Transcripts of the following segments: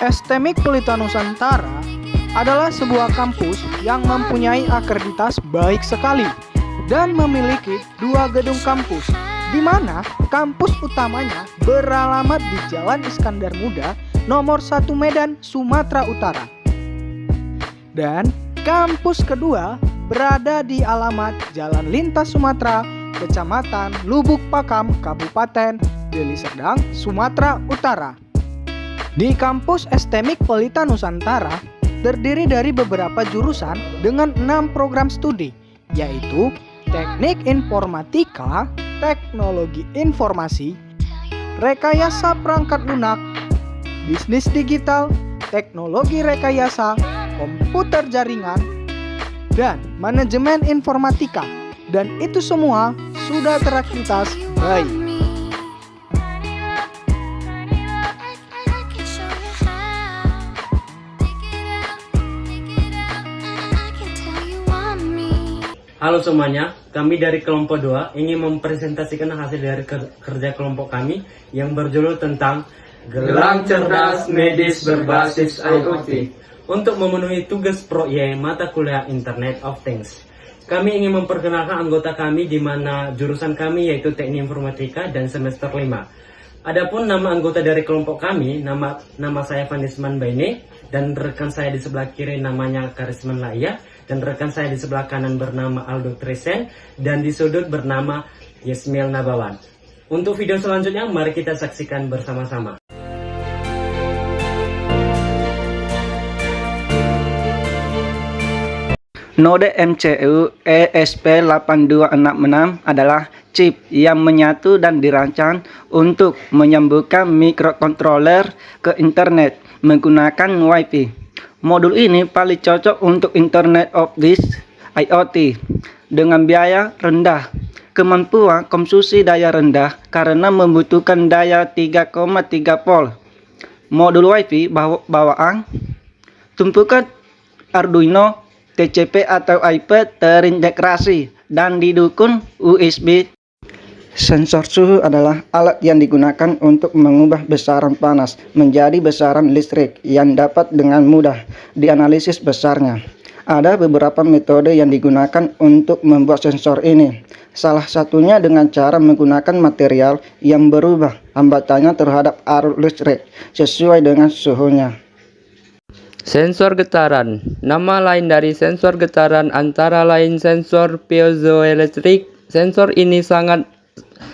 STMIK Pelita Nusantara adalah sebuah kampus yang mempunyai akreditas baik sekali dan memiliki 2 gedung kampus, di mana kampus utamanya beralamat di Jalan Iskandar Muda nomor 1 Medan, Sumatera Utara. Dan kampus kedua berada di alamat Jalan Lintas Sumatera, Kecamatan Lubuk Pakam, Kabupaten Deli Serdang, Sumatera Utara. Di kampus STMIK Pelita Nusantara terdiri dari beberapa jurusan dengan 6 program studi, yaitu Teknik Informatika, Teknologi Informasi, Rekayasa Perangkat Lunak, Bisnis Digital, Teknologi Rekayasa, Komputer Jaringan, dan Manajemen Informatika. Dan itu semua sudah terakreditas baik. Halo semuanya, kami dari kelompok 2 ingin mempresentasikan hasil dari kerja kelompok kami yang berjudul tentang Gelang Cerdas Medis Berbasis IoT untuk memenuhi tugas proyek mata kuliah Internet of Things. Kami ingin memperkenalkan anggota kami di mana jurusan kami yaitu Teknik Informatika dan semester 5. Adapun nama anggota dari kelompok kami, nama saya Vanisman Baine, dan rekan saya di sebelah kiri namanya Karisman Laia, dan rekan saya di sebelah kanan bernama Aldo Tresen, dan di sudut bernama Yasmil Nabawan. Untuk video selanjutnya, mari kita saksikan bersama-sama. Node MCU ESP8266 adalah chip yang menyatu dan dirancang untuk menyambungkan microcontroller ke internet menggunakan Wi-Fi. Modul ini paling cocok untuk Internet of Things IoT dengan biaya rendah, kemampuan konsumsi daya rendah karena membutuhkan daya 3,3 volt. Modul Wi-Fi bawaan tumpukan Arduino TCP atau IP terintegrasi dan didukung USB. Sensor suhu adalah alat yang digunakan untuk mengubah besaran panas menjadi besaran listrik yang dapat dengan mudah dianalisis besarnya. Ada beberapa metode yang digunakan untuk membuat sensor ini. Salah satunya dengan cara menggunakan material yang berubah hambatannya terhadap arus listrik sesuai dengan suhunya. Sensor getaran. Nama lain dari sensor getaran antara lain sensor piezoelektrik. Sensor ini sangat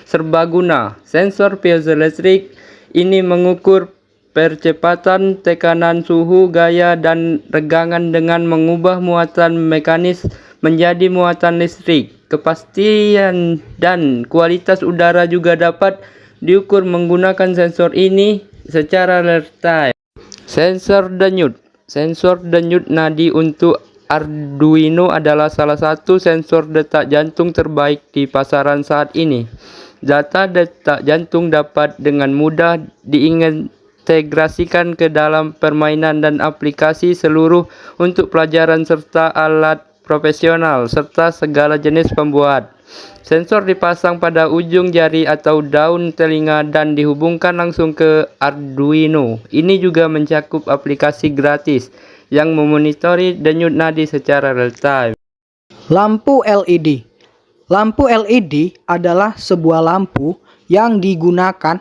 serbaguna. Sensor piezoelektrik ini mengukur percepatan, tekanan, suhu, gaya, dan regangan dengan mengubah muatan mekanis menjadi muatan listrik. Kepastian dan kualitas udara juga dapat diukur menggunakan sensor ini secara real time. Sensor denyut. Sensor denyut nadi untuk Arduino adalah salah satu sensor detak jantung terbaik di pasaran saat ini. Data detak jantung dapat dengan mudah diintegrasikan ke dalam permainan dan aplikasi seluruh untuk pelajaran serta alat profesional serta segala jenis pembuat. Sensor dipasang pada ujung jari atau daun telinga dan dihubungkan langsung ke Arduino. Ini juga mencakup aplikasi gratis yang memonitori denyut nadi secara real time. Lampu LED. Lampu LED adalah sebuah lampu yang digunakan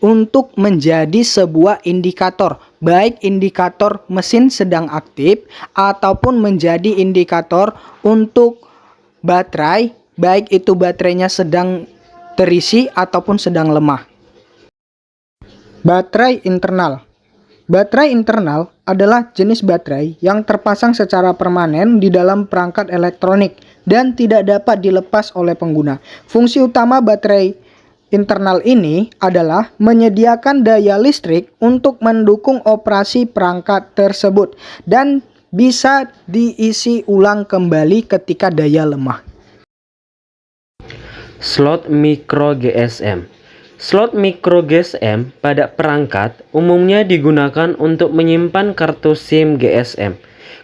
untuk menjadi sebuah indikator, baik indikator mesin sedang aktif ataupun menjadi indikator untuk baterai, baik itu baterainya sedang terisi ataupun sedang lemah. Baterai internal. Baterai internal adalah jenis baterai yang terpasang secara permanen di dalam perangkat elektronik dan tidak dapat dilepas oleh pengguna. Fungsi utama baterai internal ini adalah menyediakan daya listrik untuk mendukung operasi perangkat tersebut dan bisa diisi ulang kembali ketika daya lemah. Slot micro GSM. Slot micro GSM pada perangkat umumnya digunakan untuk menyimpan kartu SIM GSM.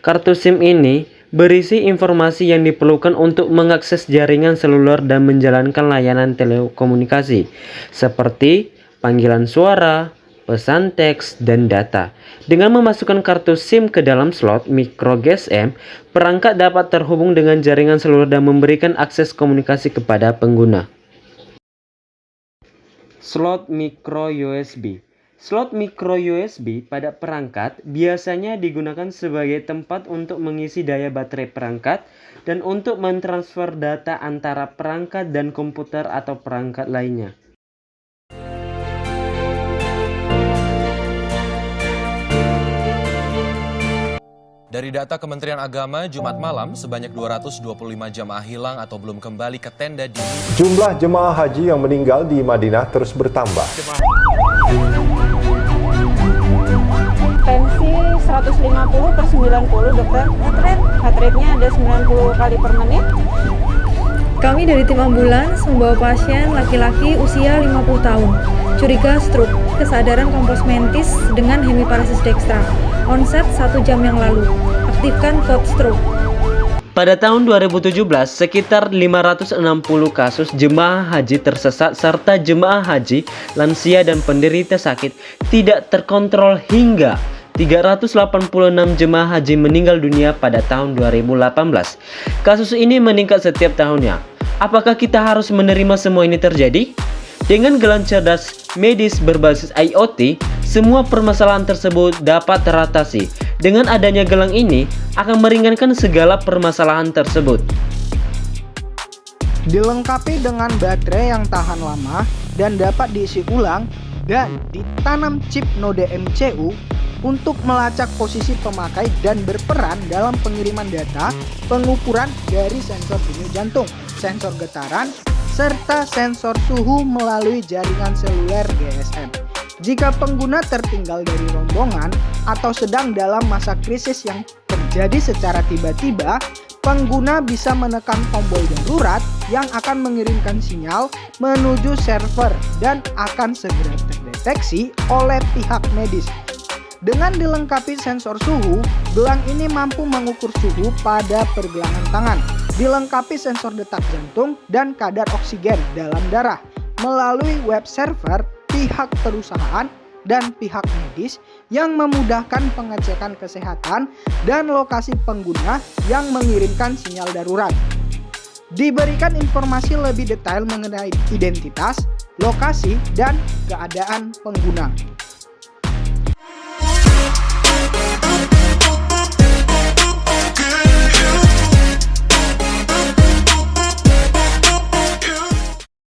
Kartu SIM ini berisi informasi yang diperlukan untuk mengakses jaringan seluler dan menjalankan layanan telekomunikasi seperti panggilan suara, pesan teks, dan data. Dengan memasukkan kartu SIM ke dalam slot micro GSM, perangkat dapat terhubung dengan jaringan seluler dan memberikan akses komunikasi kepada pengguna. Slot micro USB. Slot micro USB pada perangkat biasanya digunakan sebagai tempat untuk mengisi daya baterai perangkat dan untuk mentransfer data antara perangkat dan komputer atau perangkat lainnya. Dari data Kementerian Agama, Jumat malam sebanyak 225 jamaah hilang atau belum kembali ke tenda di Jumlah jemaah haji yang meninggal di Madinah terus bertambah. Tensi 150 per 90 dokter. Heart rate-nya ada 90 kali per menit. Kami dari tim ambulans membawa pasien laki-laki usia 50 tahun. Curiga stroke, kesadaran kompos mentis dengan hemiparesis dextra. Onset 1 jam yang lalu. Aktifkan code stroke. Pada tahun 2017, sekitar 560 kasus jemaah haji tersesat serta jemaah haji, lansia dan penderita sakit tidak terkontrol hingga 386 jemaah haji meninggal dunia pada tahun 2018. Kasus ini meningkat setiap tahunnya. Apakah kita harus menerima semua ini terjadi? Dengan gelang cerdas medis berbasis IoT, semua permasalahan tersebut dapat teratasi. Dengan adanya gelang ini, akan meringankan segala permasalahan tersebut. Dilengkapi dengan baterai yang tahan lama dan dapat diisi ulang dan ditanam chip node MCU untuk melacak posisi pemakai dan berperan dalam pengiriman data, pengukuran dari sensor denyut jantung, sensor getaran, serta sensor suhu melalui jaringan seluler GSM. Jika pengguna tertinggal dari rombongan atau sedang dalam masa krisis yang terjadi secara tiba-tiba, pengguna bisa menekan tombol darurat yang akan mengirimkan sinyal menuju server dan akan segera terdeteksi oleh pihak medis. Dengan dilengkapi sensor suhu, gelang ini mampu mengukur suhu pada pergelangan tangan, dilengkapi sensor detak jantung dan kadar oksigen dalam darah. Melalui web server pihak perusahaan dan pihak medis yang memudahkan pengecekan kesehatan dan lokasi pengguna yang mengirimkan sinyal darurat. Diberikan informasi lebih detail mengenai identitas, lokasi, dan keadaan pengguna.